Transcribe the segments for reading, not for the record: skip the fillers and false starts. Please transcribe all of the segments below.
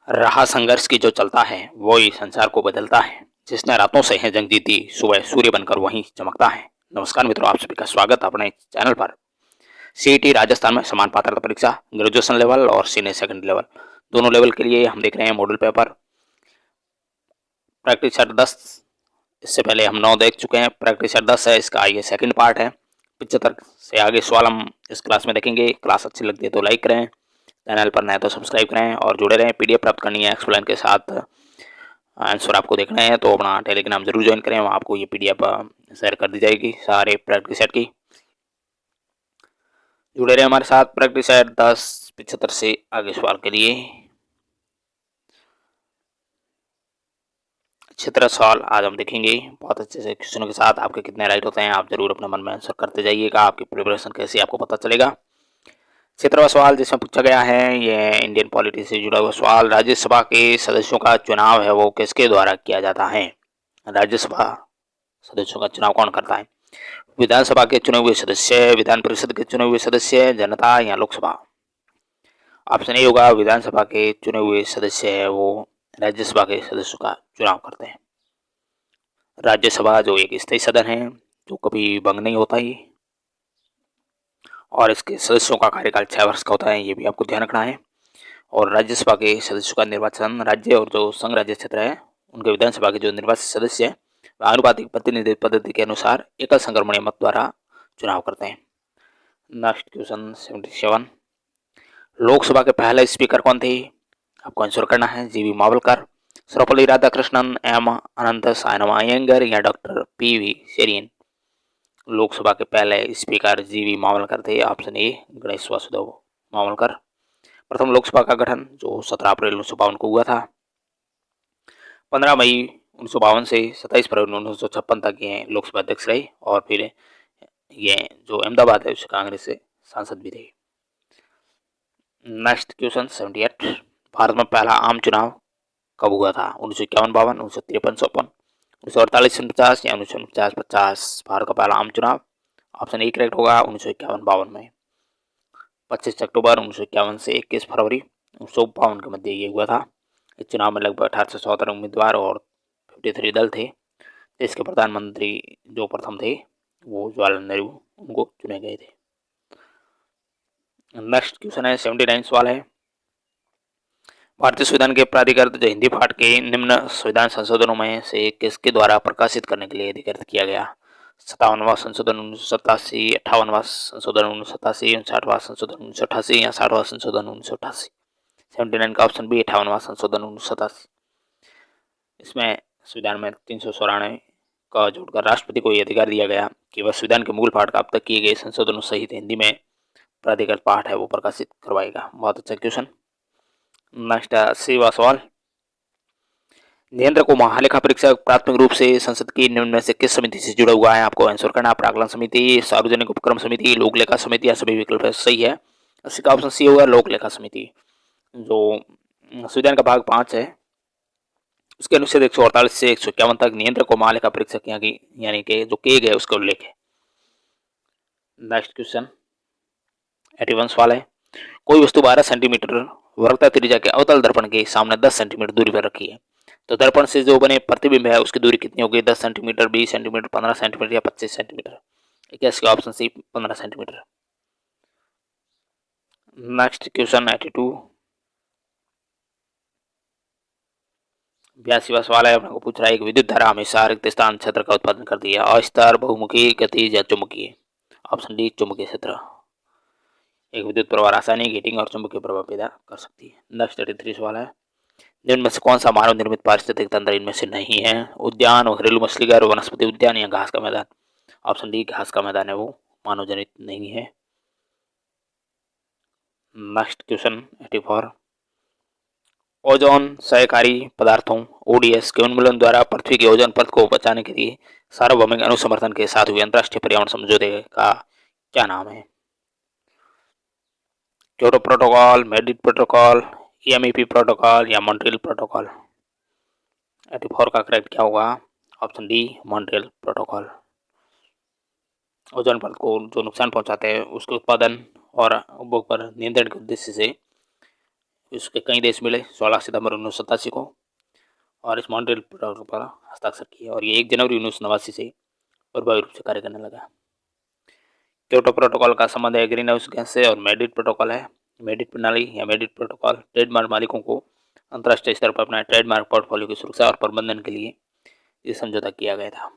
रहा संघर्ष की जो चलता है वो ही संसार को बदलता है। जिसने रातों से है जंग जीती, सुबह सूर्य बनकर वहीं चमकता है। नमस्कार मित्रों, आप सभी का स्वागत अपने चैनल पर। सीईटी राजस्थान में समान पात्रता परीक्षा ग्रेजुएशन लेवल और सीनियर सेकंड लेवल दोनों लेवल के लिए हम देख रहे हैं मॉडल पेपर प्रैक्टिस सेट 10। इससे पहले हम 9 देख चुके हैं। प्रैक्टिस सेट 10 है, इसका ये सेकंड पार्ट है। 75 से आगे सवाल हम इस क्लास में देखेंगे। क्लास अच्छी लगती है तो लाइक करें, चैनल पर नए तो सब्सक्राइब करें और जुड़े रहें। पीडीएफ प्राप्त करनी है एक्सप्लेन के साथ, आंसर आपको देखना है तो अपना टेलीग्राम जरूर ज्वाइन करें। वहाँ आपको ये पीडीएफ शेयर कर दी जाएगी सारे प्रैक्टिस सेट की। जुड़े रहे हमारे साथ। प्रैक्टिस सेट 10 75 से आगे सवाल के लिए अच्छी तरह सवाल आज हम देखेंगे बहुत अच्छे से क्वेश्चनों के साथ। आपके कितने राइट होते हैं आप जरूर अपने मन में आंसर करते जाइएगा। आपकी प्रिपरेशन कैसी आपको पता चलेगा। 17वां सवाल जिसमें पूछा गया है ये इंडियन पॉलिटी से जुड़ा हुआ सवाल। राज्यसभा के सदस्यों का चुनाव है वो किसके द्वारा किया जाता है? राज्यसभा सदस्यों का चुनाव कौन करता है? विधानसभा के चुने हुए सदस्य, विधान परिषद के चुने हुए सदस्य, जनता या लोकसभा? ऑप्शन ए होगा विधानसभा के चुने हुए सदस्य है वो राज्यसभा के सदस्यों का चुनाव करते हैं। राज्यसभा जो एक स्थायी सदन है जो कभी भंग नहीं होता ही, और इसके सदस्यों का कार्यकाल 6 वर्ष का होता है, ये भी आपको ध्यान रखना है। और राज्यसभा के सदस्यों का निर्वाचन राज्य और जो संघ राज्य क्षेत्र है उनके विधानसभा के जो निर्वाचित सदस्य है आनुपातिक प्रतिनिधित्व पद्धति के अनुसार एकल संक्रमणीय मत द्वारा चुनाव करते हैं। Next question 77। लोकसभा के पहले स्पीकर कौन थे? आपको आंसर करना है जीवी मावलकर, सर्वपल्ली राधाकृष्णन, एम अनंत सायनमा अयंगर या डॉक्टर पीवी शेरियन? लोकसभा के पहले स्पीकर जीवी मावलकर थे। Option A Ganesh Vasudev Mavalankar. प्रथम लोकसभा का गठन जो 17 अप्रैल 1952 को हुआ था। 15 मई 1952 से 27 फरवरी 1956 तक ये लोकसभा अध्यक्ष रहे और फिर ये जो अहमदाबाद है उस कांग्रेस से सांसद भी थे। Next question 78। भारत में पहला आम चुनाव कब हुआ था? 1951-52, 1953-54, 1948-49 या 1949-50? भारत का पहला आम चुनाव ऑप्शन ए करेक्ट होगा 1951-52 में। 25 अक्टूबर 1951 से 21 फरवरी 1952 के मध्य ये हुआ था। इस चुनाव में लगभग 1870 उम्मीदवार और 53 दल थे। देश के प्रधानमंत्री जो प्रथम थे वो जवाहरलाल नेहरू उनको चुने गए थे। नेक्स्ट क्वेश्चन है 79 सवाल है। भारतीय संविधान के प्राधिकृत जो हिंदी पाठ के निम्न संविधान संशोधनों में से किसके द्वारा प्रकाशित करने के लिए अधिकृत किया गया? 57वां संशोधन 1987, 58वां संशोधन 1987, 59वां संशोधन 1988 या 60वां संशोधन 1988? 79 का ऑप्शन बी 58वां संशोधन 1987। इसमें संविधान में 394 का जोड़कर राष्ट्रपति को यह अधिकार दिया गया कि वह संविधान के मूल पाठ का अब तक किए गए संशोधनों सहित हिंदी में प्राधिकृत पाठ है वो प्रकाशित करवाएगा। बहुत अच्छा क्वेश्चन। नेक्स्ट 80वां सवाल। नियंत्रक को महालेखा परीक्षक प्राथमिक रूप से संसद की निम्न में से किस समिति से जुड़ा हुआ है? आपको आंसर करना। प्राकलन समिति, सार्वजनिक उपक्रम समिति, लोक लेखा समिति या सभी विकल्प सही है। इसका ऑप्शन सी होगा लोक लेखा समिति। जो संविधान का भाग 5 है उसके अनुच्छेद 148 से 151 तक नियंत्रक को महालेखा परीक्षक यानी कि जो किए गए उसका उल्लेख है। नेक्स्ट क्वेश्चन 81 सवाल है। कोई वस्तु 12 सेंटीमीटर वक्रता त्रिज्या के अवतल दर्पण के सामने 10 सेंटीमीटर दूरी पर रखी है तो दर्पण से जो बने प्रतिबिंब है उसकी दूरी कितनी होगी? 10 सेंटीमीटर, 20 सेंटीमीटर, 15 सेंटीमीटर या 25 सेंटीमीटर? इसका option C 15 centimetre. Next question 82 82वां सवाल है। आपको पूछ रहा है एक विद्युत धारा हमेशा रिक्त स्थान क्षेत्र का उत्पादन करती है। अस्तर, बहुमुखी, गतिज या चुंबकीय? ऑप्शन डी चुंबकीय क्षेत्र। एक विद्युत प्रवाह रासायनिक, हीटिंग और चुंबकीय प्रभाव पैदा कर सकती है। नेक्स्ट 83 सवाल है। जिनमें से कौन सा मानव निर्मित पारिस्थितिक तंत्र इनमें से नहीं है? उद्यान, घरेलू मछली घर, वनस्पति उद्यान या घास का मैदान? ऑप्शन डी घास का मैदान है वो मानव जनित नहीं है। Next question 84। ओजोन सहकारी पदार्थों ओडीएस के उन्मूलन द्वारा पृथ्वी के ओजोन परत को बचाने के लिए सार्वभौमिक अनुसमर्थन के साथ हुए अंतर्राष्ट्रीय पर्यावरण समझौते का क्या नाम है? Kyoto protocol, Madrid protocol, EMEP protocol या मॉन्ट्रियल प्रोटोकॉल? 84 का करेक्ट क्या होगा? Option D Montreal protocol. Ozone परत को जो नुकसान पहुंचाते हैं उसके उत्पादन और उपभोग पर नियंत्रण के उद्देश्य से विश्व के कई देश मिले 16 सितंबर 1987 को और इस मॉन्ट्रियल प्रोटोकॉल पर हस्ताक्षर किए और ये 1 जनवरी 1989 से प्रभावी रूप से कार्य करने लगा। क्योटो प्रोटोकॉल का संबंध है ग्रीन हाउस गैस से और मेड्रिड प्रोटोकॉल है। मेड्रिड प्रणाली या मेड्रिड प्रोटोकॉल ट्रेडमार्क मालिकों को अंतर्राष्ट्रीय स्तर पर अपना ट्रेडमार्क पोर्टफोलियो की सुरक्षा और प्रबंधन के लिए ये समझौता किया गया था।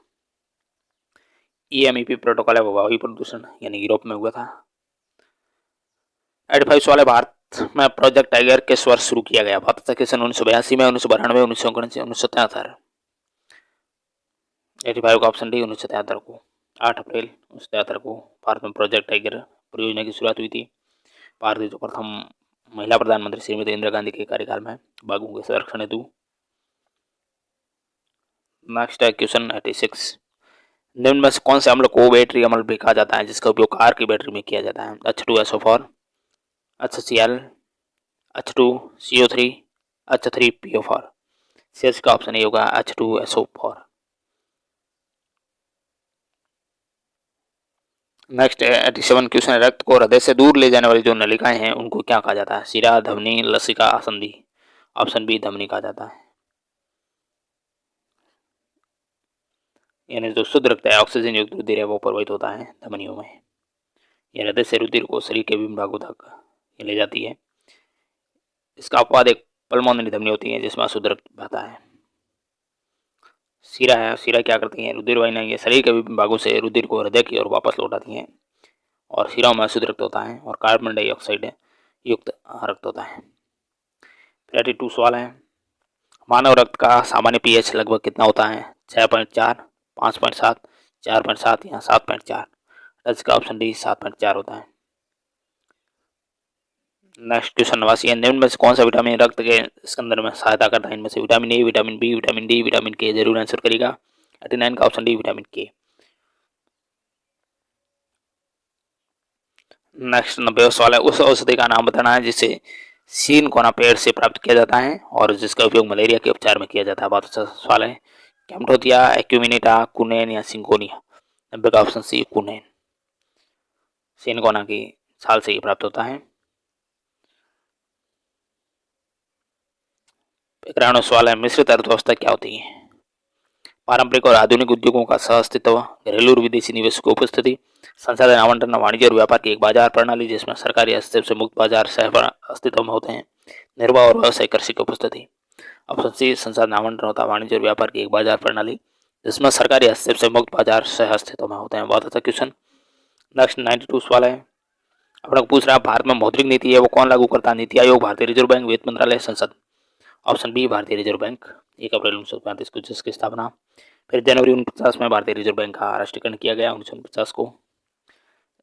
EMEP प्रोटोकॉल है वो वायु प्रदूषण यानी यूरोप में हुआ था। 85 सवाल है भारत में प्रोजेक्ट टाइगर किस वर्ष शुरू किया गया? भारत के सन 1982 में, 1992, 1979, 1973। 85 का ऑप्शन डी 1973 को। 8 अप्रैल 1973 को भारत में प्रोजेक्ट टाइगर परियोजना की शुरुआत हुई थी। भारत की जो प्रथम महिला प्रधानमंत्री श्रीमती इंदिरा गांधी के कार्यकाल में बाघों के संरक्षण हेतु। नेक्स्ट है क्वेश्चन 86। निम्न में से कौन से अम्ल को बैटरी अम्ल भी कहा जाता है जिसका उपयोग कार की बैटरी में किया जाता है? H2SO4, HCl, H2CO3, H3PO4। शेष का ऑप्शन ए होगा H2SO4। नेक्स्ट है 87 क्वेश्चन। रक्त को हृदय से दूर ले जाने वाली जो नलिकाएं हैं उनको क्या कहा जाता है? शिरा, धमनी, लसिका, आसंदी। ऑप्शन बी धमनी कहा जाता है। यानी जो शुद्ध रक्त है ऑक्सीजन युक्त रुधिर है वो प्रवाहित होता है धमनियों में। यह हृदय से रुधिर को शरीर के विभिन्न भागों तक ले जाती है। इसका अपवाद एक पल्मोनरी धमनी होती है जिसमें अशुद्ध रक्त बहता है। शिरा है, शिरा क्या करती है? रुधिर वाहिनियां ये शरीर के विभिन्न भागों से रुधिर को हृदय की ओर वापस लौटाती हैं और शिराओं में अशुद्ध रक्त होता है और कार्बन डाइऑक्साइड युक्त रक्त होता है। 32 सवाल है। मानव रक्त का सामान्य पीएच लगभग कितना होता है? 6.4, 5.7, 4.7 या 7.4। इसका ऑप्शन डी 7.4 होता है। नेक्स्ट क्वेश्चन 89 है। निम्न में से कौन सा विटामिन रक्त के स्कंदन में सहायता करता है? इनमें से vitamin A, vitamin B, vitamin D, vitamin K. जरूर आंसर करेगा। 89 का option D vitamin K. Next 90 सवाल है। उस औषधि का नाम बताना है जिसे सिनकोना पेड़ से प्राप्त किया जाता है और जिसका उपयोग मलेरिया के उपचार में किया जाता है। बहुत अच्छा सवाल है। कैम्पटोथिया, एक्यूमिनेटा, कुनेन या सिंकोनिया। 90 का ऑप्शन सी कुनेन। सिनकोना की छाल से ये प्राप्त होता है। 91 सवाल है। मिश्रित अर्थव्यवस्था क्या होती है? पारंपरिक और आधुनिक उद्योगों का सह अस्तित्व, घरेलू और विदेशी निवेश की उपस्थिति, संसाधन आवंटन, वाणिज्य और व्यापार की एक बाजार प्रणाली जिसमें सरकारी हस्तक्षेप से मुक्त बाजार सह अस्तित्व में होते हैं, निर्वाह और व्यवसाय कृषि की उपस्थिति। ऑप्शन सी संसाधन आवंटन होता है वाणिज्य और व्यापार की एक बाजार प्रणाली जिसमें सरकारी हस्तक्षेप से मुक्त बाजार सह अस्तित्व में होते हैं। बहुत अच्छा क्वेश्चन। नेक्स्ट 92 सवाल है। अपना पूछ रहा है भारत में मौद्रिक नीति है वो कौन लागू करता है? नीति आयोग, भारतीय रिजर्व बैंक, वित्त मंत्रालय, संसद। ऑप्शन बी भारतीय रिजर्व बैंक। 1 अप्रैल 1935 को जिसकी स्थापना। फिर जनवरी 1949 में भारतीय रिजर्व बैंक का राष्ट्रीयकरण किया गया 1949 को।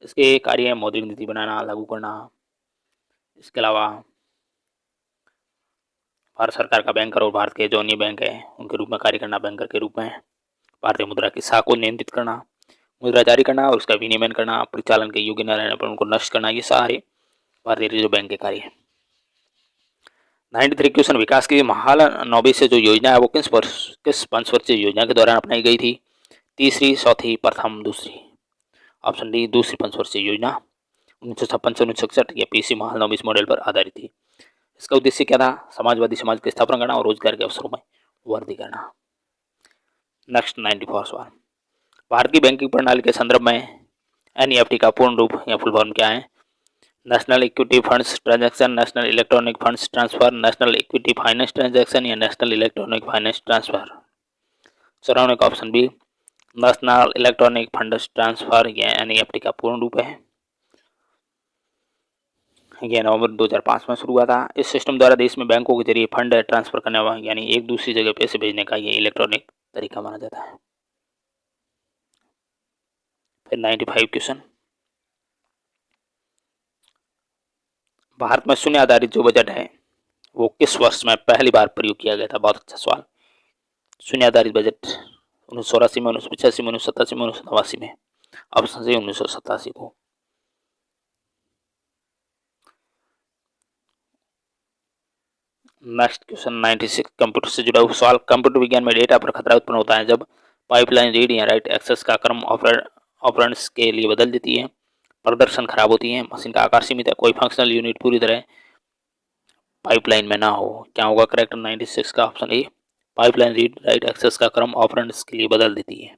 इसके कार्य मौद्रिक नीति बनाना, लागू करना। इसके अलावा भारत सरकार का बैंकर और भारत के जो अन्य बैंक है उनके रूप में कार्य करना, बैंकर के रूप में। भारतीय मुद्रा की साख को नियंत्रित करना, मुद्रा जारी करना और उसका विनियमन करना, परिचालन के योग्य न रहने पर उनको नष्ट करना, ये सारे भारतीय रिजर्व बैंक के कार्य है। 93 क्वेश्चन। विकास की महानौबे से जो योजना है वो किस पंचवर्षीय योजना के दौरान अपनाई गई थी? तीसरी, चौथी, प्रथम, दूसरी। ऑप्शन डी दूसरी पंचवर्षीय योजना 1956 से 1966 या पीसी महानौबे मॉडल पर आधारित थी। इसका उद्देश्य क्या था? समाजवादी समाज की स्थापना करना और रोजगार के अवसरों में वृद्धि करना। नेक्स्ट 94 सवाल। भारत की बैंकिंग प्रणाली के संदर्भ में NEFT का पूर्ण रूप या फुल फॉर्म क्या है? National equity funds transaction, national electronic funds transfer, national equity finance transaction या नेशनल इलेक्ट्रॉनिक फाइनेंस ट्रांसफर। 94 का option B national electronic funds transfer या NEFT का पूर्ण रूप है। यह नवंबर 2005 में शुरू हुआ था। इस सिस्टम द्वारा देश में बैंकों के जरिए फंड ट्रांसफर करने वाला यानी एक दूसरी जगह पैसे भेजने का ये इलेक्ट्रॉनिक तरीका माना जाता है। फिर 95 क्वेश्चन। भारत में शून्य आधारित जो बजट है वो किस वर्ष में पहली बार प्रयोग किया गया था? बहुत अच्छा सवाल। शून्य आधारित बजट 1984 में, 1985 में, 1987 में, 1989 में। ऑप्शन सी 1987 को। Next question 96। कंप्यूटर से जुड़ा हुआ सवाल। कंप्यूटर विज्ञान में डेटा पर खतरा उत्पन्न होता है जब पाइपलाइन रीड या राइट एक्सेस का क्रम ऑपरेंड्स के लिए बदल देती है, प्रदर्शन खराब होती है, मशीन का आकार सीमित है, कोई फंक्शनल यूनिट पूरी तरह पाइपलाइन में ना हो। क्या होगा करेक्ट 96 का option A. Pipeline read write access का क्रम ऑपरेंड्स के लिए बदल देती है,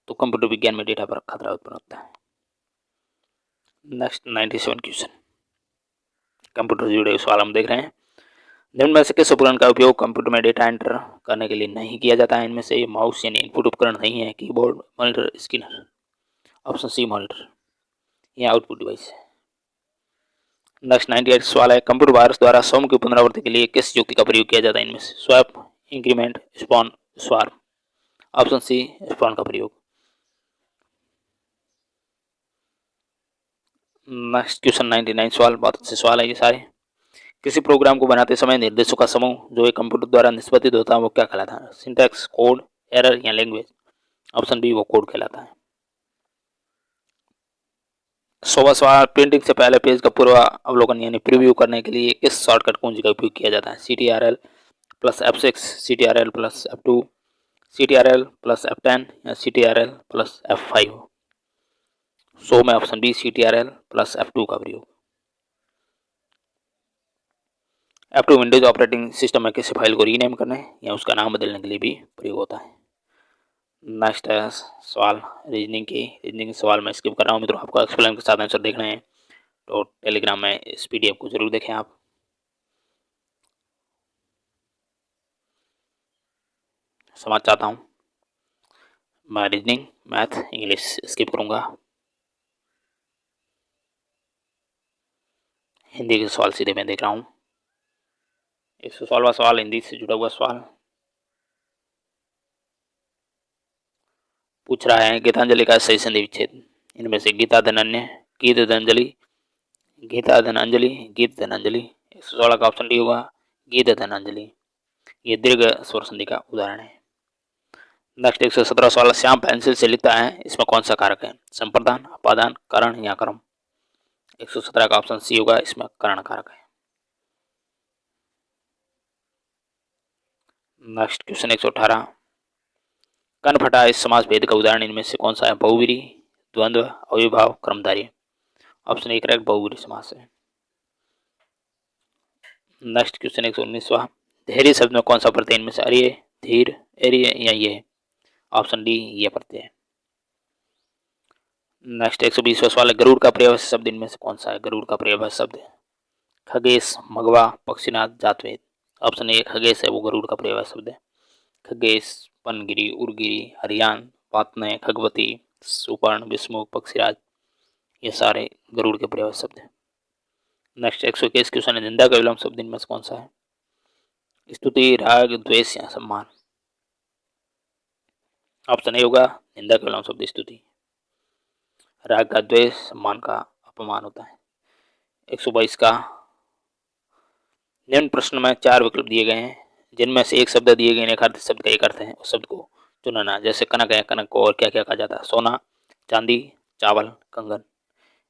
तो कंप्यूटर विज्ञान में डेटा पर खतरा उत्पन्न होता है। नेक्स्ट 97 क्वेश्चन, कंप्यूटर से जुड़े सवाल हम देख रहे हैं। निम्न में से किस उपकरण का उपयोग कंप्यूटर में डेटा एंटर करने के लिए नहीं किया जाता है? इनमें से माउस यानी इनपुट उपकरण नहीं है, keyboard, monitor, scanner. Option C monitor, यह आउटपुट डिवाइस है। नेक्स्ट 98 सवाल है, कंप्यूटर वायरस द्वारा सम की पुनरावृत्ति के लिए किस युक्ति का प्रयोग किया जाता है? इनमें से swap, increment, spawn, swarm. Option C spawn का प्रयोग। नेक्स्ट क्वेश्चन 99 सवाल, बहुत अच्छे सवाल है ये सारे। किसी प्रोग्राम को बनाते समय निर्देशों का समूह जो एक कंप्यूटर द्वारा निष्पादित होता है वो क्या कहलाता है? सिंटैक्स, कोड, एरर या लैंग्वेज। ऑप्शन बी वो कोड कहलाता है। 100वां सवाल, प्रिंटिंग से पहले पेज का पूर्व अवलोकन यानी प्रीव्यू करने के लिए किस शॉर्टकट कुंजी का उपयोग किया जाता है? CTRL plus F6, CTRL plus F2, CTRL plus F10 या CTRL प्लस F5। 100 में option B CTRL plus F2 का प्रयोग। F2 विंडोज ऑपरेटिंग सिस्टम में किसी फाइल को रीनेम करने या उसका नाम बदलने के लिए भी प्रयोग होता है। नेक्स्ट है सवाल रीजनिंग के सवाल मैं स्किप कर रहा हूँ मित्रों, आपको एक्सप्लेन के साथ आंसर देखना है तो टेलीग्राम में इस PDF को जरूर देखें आप। समझ चाहता हूँ मैं रीजनिंग, मैथ, इंग्लिश स्किप करूँगा। हिंदी के सवाल सीधे मैं देख रहा हूँ। 116वां सवाल हिंदी से जुड़ा हुआ सवाल पूछ रहा है, गीतांजलि का सही संधि विच्छेद इनमें से गीता धनान्य, गीत धनांजलि, गीता धनांजलि, गीत धनांजलि। 116 का ऑप्शन डी होगा गीत धनांजलि, ये दीर्घ स्वर संधि का उदाहरण है। नेक्स्ट 117 सवाल, श्याम पेंसिल से लिखता है इसमें कौन सा कारक है? संप्रदान, अपादान, करण या क्रम। 117 का ऑप्शन सी होगा इसमें करण कारक है। नेक्स्ट क्वेश्चन 118, कन फटा इस समास भेद का उदाहरण इनमें से कौन सा है? बहुवीरी, द्वंद्व, अविभाव, क्रमधारी। ऑप्शन ए करेक्ट बहुवीरी समास है। नेक्स्ट क्वेश्चन 119वां, धैर्य शब्द में कौन सा प्रत्यय इनमें से? अरिय, धीर, एरिय या ये। ऑप्शन डी ये प्रत्यय है। नेक्स्ट 120वां सवाल है, गरुड़ का पर्यायवाची शब्द इनमें से कौन सा है? गरुड़ का पर्यायवाची शब्द है खगेश, मगवा, पक्षीनाथ, जातवेद। ऑप्शन ए खगेश है वो गरुड़ का पर्यायवाची शब्द है। खगेश, पनगिरी, उर्गिरी, हरियाण, पातने, खगवती, सुपर्ण, विष्णु, पक्षीराज, ये सारे गरुड़ के पर्यायवाची शब्द हैं। नेक्स्ट 121 क्वेश्चन है, निंदा का विलोम शब्द इनमें से कौन सा है? स्तुति, राग, द्वेष या सम्मान। ऑप्शन ए होगा निंदा का विलोम शब्द स्तुति, राग का द्वेष, सम्मान का अपमान होता है। 122 का, निम्न प्रश्न में 4 विकल्प दिए गए हैं जिनमें से एक शब्द दिए गए एक अर्थ शब्द का एक अर्थ है, उस शब्द को चुनना। जैसे कनक है, कनक को और क्या क्या कहा जाता है? सोना, चांदी, चावल, कंगन।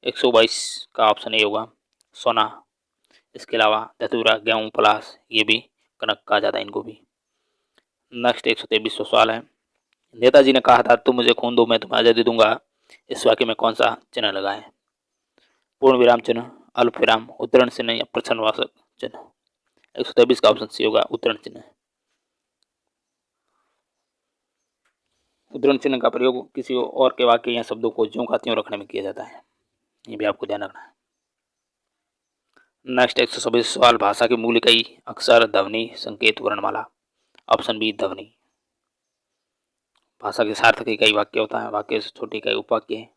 122 का ऑप्शन ए होगा सोना। इसके अलावा धतूरा, गेहूं, पलाश, ये भी कनक कहा जाता है इनको भी। नेक्स्ट 123वां सवाल है, नेताजी ने कहा था तुम मुझे खून दो मैं तुम्हें आज़ादी दूंगा, इस वाक्य में कौन सा चिन्ह लगा है? पूर्ण विराम चिन्ह, अल्प विराम, उद्धरण चिन्ह या प्रश्नवाचक चिन्ह। 123 का ऑप्शन सी होगा उद्धरण चिन्ह। उद्धरण चिन्ह का प्रयोग किसी और के वाक्य या शब्दों को ज्यों का त्यों रखने में किया जाता है, ये भी आपको ध्यान रखना है। नेक्स्ट 126 सवाल, भाषा के मूल इकाई अक्षर, ध्वनि, संकेत, वर्णमाला। ऑप्शन बी ध्वनि। भाषा के सार्थक इकाई वाक्य होता है, वाक्य से छोटी इकाई उपवाक्य है।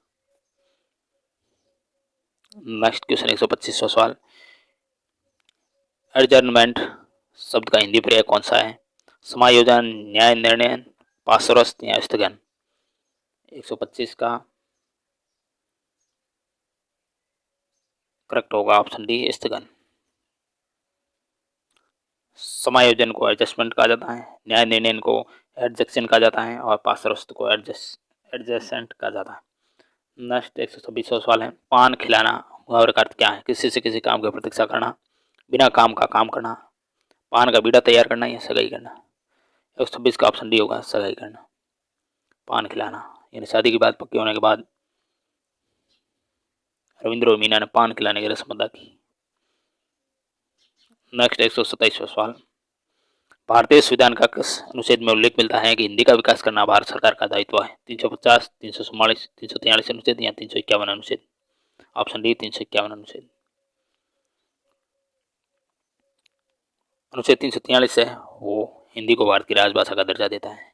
नेक्स्ट क्वेश्चन 125वां सवाल, एडजर्नमेंट शब्द का हिंदी पर्याय कौन सा है? समायोजन, न्याय निर्णय, पार्श्वस्थ या स्थगन। 125 का करेक्ट होगा ऑप्शन डी स्थगन। समायोजन को एडजस्टमेंट कहा जाता है, न्याय निर्णय को एडजेक्शन कहा जाता है और पार्श्वस्थ को एडजेसेंट कहा जाता है। नेक्स्ट 126वां सवाल है, पान खिलाना मुहावरे का अर्थ क्या है? किसी से किसी काम की प्रतीक्षा करना, बिना काम का काम करना, पान का बीड़ा तैयार करना या सगाई करना। 126 का ऑप्शन डी होगा सगाई करना। पान खिलाना यानी शादी की बात पक्की होने के बाद रविंद्र और मीना ने पान खिलाने की रस्म अदा की। नेक्स्ट 127वां सवाल, भारतीय संविधान का किस अनुच्छेद में उल्लेख मिलता है कि हिंदी का विकास करना भारत सरकार का दायित्व है? 350, 344, 343 अनुच्छेद या 351 अनुच्छेद? ऑप्शन डी 351 अनुच्छेद। अनुच्छेद 343 है वो हिंदी को भारत की राजभाषा का दर्जा देता है,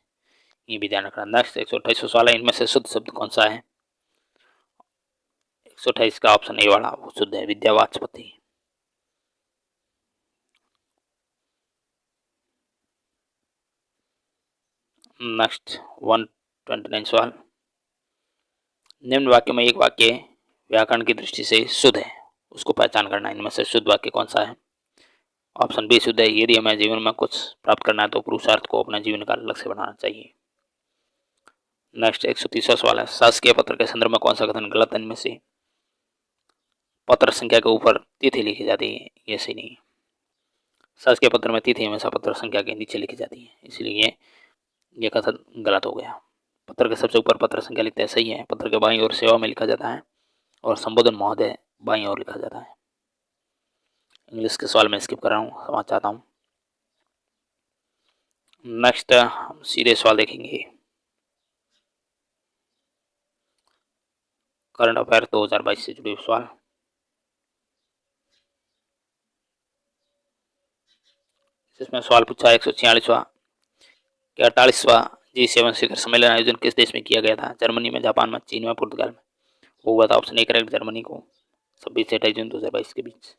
ये भी ध्यान रखना। नेक्स्ट 128वां सवाल है, इनमें से शुद्ध शब्द कौन सा है? 128 का ऑप्शन ए वाला वो शुद्ध है, विद्यावाचस्पति। नेक्स्ट 129 सवाल, निम्न वाक्य में एक वाक्य व्याकरण की दृष्टि से शुद्ध है, उसको पहचान करना। इनमें से शुद्ध वाक्य कौन सा है? ऑप्शन बी शुद्ध है, यदि हमें जीवन में कुछ प्राप्त करना है तो पुरुषार्थ को अपने जीवन का लक्ष्य बनाना चाहिए। नेक्स्ट 130वां सवाल है, शासकीय पत्र के संदर्भ में कौन सा कथन गलत है? इनमें से पत्र संख्या के ऊपर तिथि लिखी जाती है, ये सही नहीं है। शासकीय पत्र में तिथि हमेशा पत्र संख्या के नीचे लिखी जाती है, इसलिए ये कथन गलत हो गया। पत्र के सबसे ऊपर पत्र संख्या लिखते हैं, सही है। पत्र के बाईं ओर सेवा में लिखा जाता है और संबोधन महोदय बाईं ओर लिखा जाता है। इंग्लिश के सवाल में स्किप कर रहा हूँ, समझ चाहता हूँ। नेक्स्ट हम सीधे सवाल देखेंगे, करंट अफेयर 2022 से जुड़े सवाल। इसमें सवाल पूछा है 146वां कि 48वां G7 शिखर सम्मेलन आयोजन किस देश में किया गया था? जर्मनी में, जापान में, चीन में, पुर्तगाल में? वो हुआ था ऑप्शन ए करेक्ट, जर्मनी को 26 से 28 जून 2022 के बीच।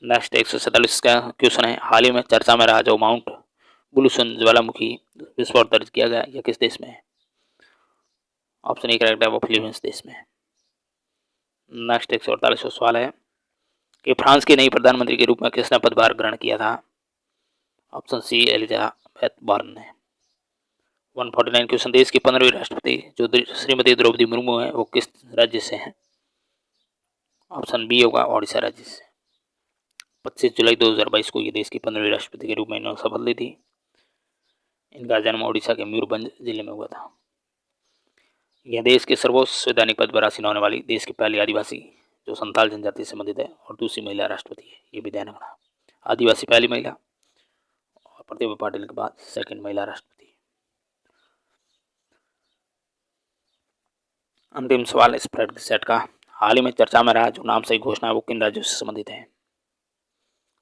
नेक्स्ट 147 का क्वेश्चन है, हाल ही में चर्चा में रहा जो माउंट बुलूसन ज्वालामुखी विस्फोट दर्ज किया गया, यह किस देश में है? ऑप्शन ए करेक्ट है, वो फिलीपींस देश में है। नेक्स्ट 148वां सवाल है कि फ्रांस की नई प्रधानमंत्री के रूप में किसने पदभार ग्रहण किया था? ऑप्शन सी एलिजाबेथ बॉर्न ने। 149 क्वेश्चन, देश की 15वीं राष्ट्रपति जो श्रीमती द्रौपदी मुर्मू है वो किस राज्य से हैं? ऑप्शन बी होगा ओडिशा राज्य से। 25 जुलाई 2022 को ये देश की 15वीं राष्ट्रपति के रूप में इन्होंने शपथ ली थी। इनका जन्म ओडिशा के मयूरभंज जिले में हुआ था। यह देश के सर्वोच्च संवैधानिक पद पर आसीन होने वाली देश की पहली आदिवासी जो संथाल जनजाति से संबंधित है और दूसरी महिला राष्ट्रपति है, ये भी ध्यान रखना। आदिवासी पहली महिला और प्रतिभा पाटिल के बाद सेकंड महिला राष्ट्रपति। अंतिम सवाल इस प्रैक्टिस सेट का, हाल ही में चर्चा में रहा जो नाम सही घोषणा है वो किन राज्यों से संबंधित है?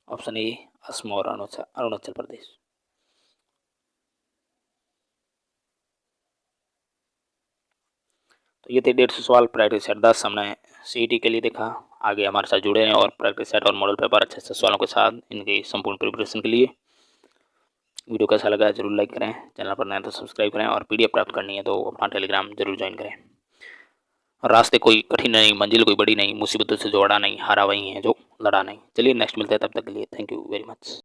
ऑप्शन ए असम और अरुणाचल प्रदेश। तो ये थे 150 सवाल प्रैक्टिस सेट 10 हमने सीईटी के लिए देखा। आगे हमारे साथ जुड़े हैं और प्रैक्टिस सेट और मॉडल पेपर अच्छे अच्छे सवालों के साथ इनके संपूर्ण प्रिपरेशन के लिए। वीडियो कैसा लगा जरूर लाइक करें, चैनल पर नए तो सब्सक्राइब करें और पीडीएफ प्राप्त करनी है तो अपना टेलीग्राम जरूर ज्वाइन करें। रास्ते कोई कठिन नहीं, मंजिल कोई बड़ी नहीं, मुसीबतों से जोड़ा नहीं, हारा वही है जो लड़ा नहीं। चलिए नेक्स्ट मिलते हैं, तब तक के लिए थैंक यू वेरी मच।